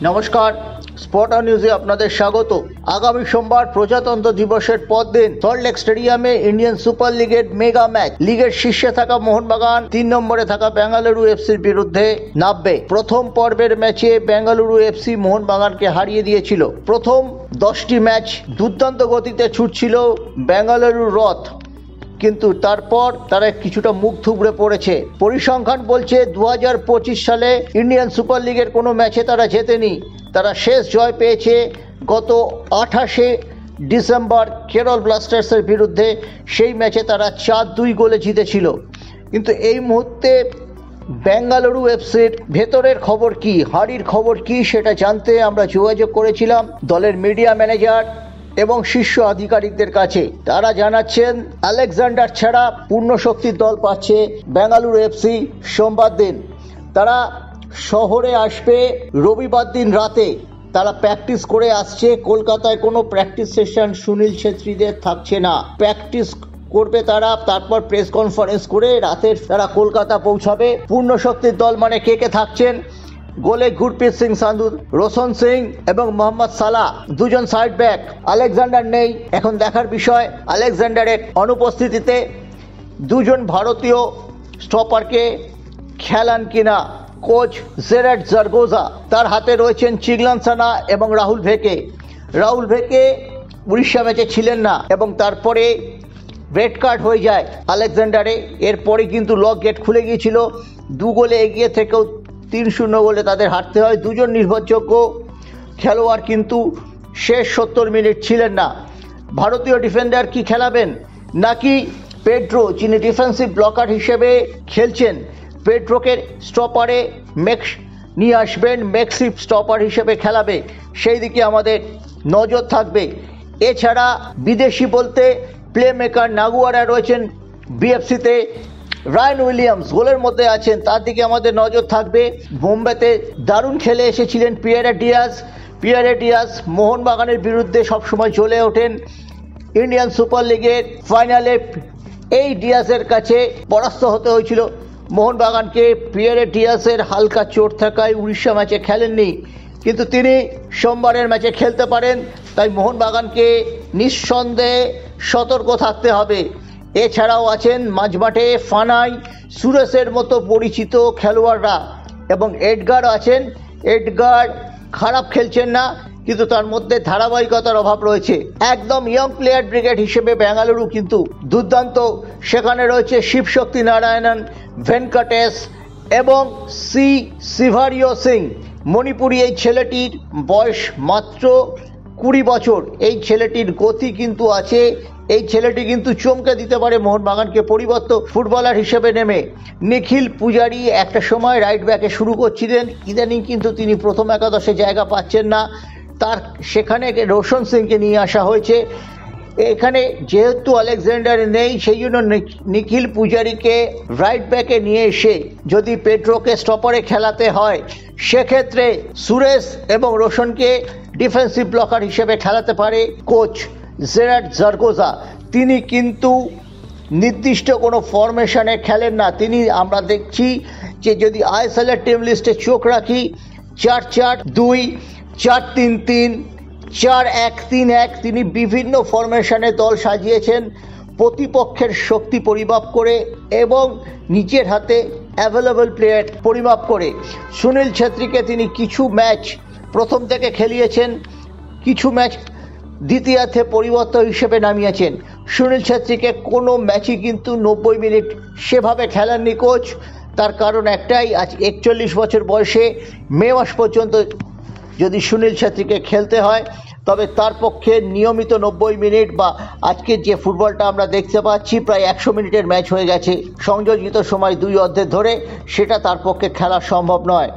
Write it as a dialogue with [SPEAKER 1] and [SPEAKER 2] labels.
[SPEAKER 1] নমস্কার, স্পট নিউজে আপনাদের স্বাগত। আগামী সোমবার প্রজাতন্ত্র দিবসের পরদিন সল্টলেক স্টেডিয়ামে ইন্ডিয়ান সুপার লিগের মেগা ম্যাচ। লিগের শীর্ষে থাকা মোহনবাগান 3 নম্বরে থাকা বেঙ্গালুরু এফসির বিরুদ্ধে নামবে। প্রথম পর্বের ম্যাচে বেঙ্গালুরু এফসি মোহনবাগানকে হারিয়ে দিয়েছিল। প্রথম 10টি ম্যাচ দুর্দান্ত গতিতে ছুটছিল বেঙ্গালুরুর রথ, কিন্তু তারপর তারা কিছুটা মুখ থুবড়ে পড়েছে। পরিসংখ্যান বলছে 2025 সালে ইন্ডিয়ান সুপার লিগের কোনো ম্যাচে তারা জেতেনি। তারা শেষ জয় পেয়েছে গত 28 ডিসেম্বর কেরল ব্লাস্টার্সের বিরুদ্ধে। সেই ম্যাচে তারা 4-2 গোলে জিতেছিল। কিন্তু এই মুহূর্তে বেঙ্গালুরু এফসির ভেতরের খবর কি, হারির খবর কি, সেটা জানতে আমরা যোগাযোগ করেছিলাম দলের মিডিয়া ম্যানেজার এবং শীর্ষ আধিকারিকদের কাছে। তারা জানাচ্ছেন আলেকজান্ডার ছাড়া পূর্ণ শক্তির দল পাচ্ছে বেঙ্গালুরু এফসি সোমবার দিন। তারা শহরে আসবে রবিবার দিন রাতে। তারা প্র্যাকটিস করে আসছে। কলকাতায় কোনো প্র্যাকটিস সেশন সুনীল ছেত্রীদের থাকছে না। প্র্যাকটিস করবে তারা, তারপর প্রেস কনফারেন্স করে রাতের তারা কলকাতা পৌঁছাবে। পূর্ণ শক্তির দল মানে কে কে থাকছেন? গোলে গুরপ্রীত সিং সান্ধু, রোশন সিং এবং মোহাম্মদ সালাহ, দুজন সাইড ব্যাক। আলেকজান্ডার নেই। এখন দেখার বিষয় আলেকজান্ডারের অনুপস্থিতিতে দুজন ভারতীয় স্টপারকে খেলান কিনা কোচ জেরার্ড জারগোজা। তার হাতে রয়েছেন চিগলানসানা এবং রাহুল ভেকে। রাহুল ভেকে উড়িষ্যা ম্যাচে ছিলেন না এবং তারপরে রেড কার্ড হয়ে যায় আলেকজান্ডারে। এরপরে কিন্তু লক গেট খুলে গিয়েছিল। 2 গোলে এগিয়ে থেকেও 3-0 গোলে তাদের হারতে হয়। দুজন নির্ভরযোগ্য খেলোয়াড় কিন্তু শেষ 70 মিনিট ছিলেন না। ভারতীয় ডিফেন্ডার কি খেলাবেন, নাকি পেড্রো যিনি ডিফেন্সিভ ব্লকার হিসেবে খেলছেন, পেড্রোকে স্টপারে নিয়ে আসবেন, মেক্সিভ স্টপার হিসেবে খেলাবে, সেই দিকে আমাদের নজর থাকবে। এছাড়া বিদেশি বলতে প্লে মেকার নাগুয়ারা রয়েছেন বিএফসিতে। রায়ান উইলিয়ামস গোলের মধ্যে আছেন, তার দিকে আমাদের নজর থাকবে। বোম্বেতে দারুণ খেলে এসেছিলেন পিয়ারে ডিয়াজ মোহনবাগানের বিরুদ্ধে সবসময় জ্বলে ওঠেন। ইন্ডিয়ান সুপার লিগের ফাইনালে এই ডিয়াজের কাছে পরাস্ত হতে হয়েছিল মোহনবাগানকে। পিয়ারে ডিয়াজের হালকা চোট থাকায় উড়িষ্যা ম্যাচে খেলেননি, কিন্তু তিনি সোমবারের ম্যাচে খেলতে পারেন। তাই মোহনবাগানকে নিঃসন্দেহে সতর্ক থাকতে হবে। এছাড়াও আছেন মাঝমাঠে ফানাই, সুরেশের মতো পরিচিত খেলোয়াড়রা এবং এডগার আছেন। এডগার খারাপ খেলছেন না, কিন্তু তার মধ্যে ধারাবাহিকতার অভাব রয়েছে। একদম ইয়ং প্লেয়ার ব্রিগেড হিসেবে বেঙ্গালুরু কিন্তু দুর্দান্ত। সেখানে রয়েছে শিবশক্তি নারায়ণন, ভেঙ্কটেশ এবং সিভারিও সিং। মণিপুরি এই ছেলেটির বয়স মাত্র 20 বছর। এই ছেলেটির গতি কিন্তু আছে। এই ছেলেটি কিন্তু চমকে দিতে পারে মোহনবাগানকে পরিবর্তন ফুটবলার হিসেবে নেমে। নিখিল পূজারি একটা সময় রাইট ব্যাকে শুরু করছিলেন, ইদানিং কিন্তু তিনি প্রথম একাদশে জায়গা পাচ্ছেন না। তার সেখানে রোশন সিংকে নিয়ে আসা হয়েছে। এখানে যেহেতু আলেকজান্ডার নেই, সেই জন্য নিখিল পূজারিকে রাইট ব্যাকে নিয়ে এসে যদি পেড্রোকে স্টপারে খেলাতে হয়, সেক্ষেত্রে সুরেশ এবং রোশনকে ডিফেন্সিভ ব্লকার হিসেবে খেলাতে পারে কোচ জেরার্ড জারগোজা। তিনি কিন্তু নির্দিষ্ট কোনো ফরমেশনে খেলেন না। তিনি আমরা দেখছি যে যদি আইএসএলের টিম লিস্টে চোখ রাখি 4-4-2, 4-3-3, 4-1-3-1, তিনি বিভিন্ন ফরমেশনে দল সাজিয়েছেন প্রতিপক্ষের শক্তি পরিমাপ করে এবং নিজের হাতে অ্যাভেলেবল প্লেয়ার পরিমাপ করে। সুনীল ছেত্রীকে তিনি কিছু ম্যাচ প্রথম থেকে খেলিয়েছেন, কিছু ম্যাচ দ্বিতীয়ার্ধে পরিবর্তন হিসেবে নামিয়েছেন। সুনীল ছেত্রীকে কোনো ম্যাচই কিন্তু 90 মিনিট সেভাবে খেলাননি কোচ। তার কারণ একটাই, আজ 41 বছর বয়সে মে মাস পর্যন্ত যদি সুনীল ছেত্রীকে খেলতে হয়, তবে তার পক্ষে নিয়মিত 90 মিনিট বা আজকে যে ফুটবলটা আমরা দেখতে পাচ্ছি প্রায় 100 মিনিটের ম্যাচ হয়ে গেছে সংযোজিত সময় 2 অর্ধের ধরে, সেটা তার পক্ষে খেলা সম্ভব নয়।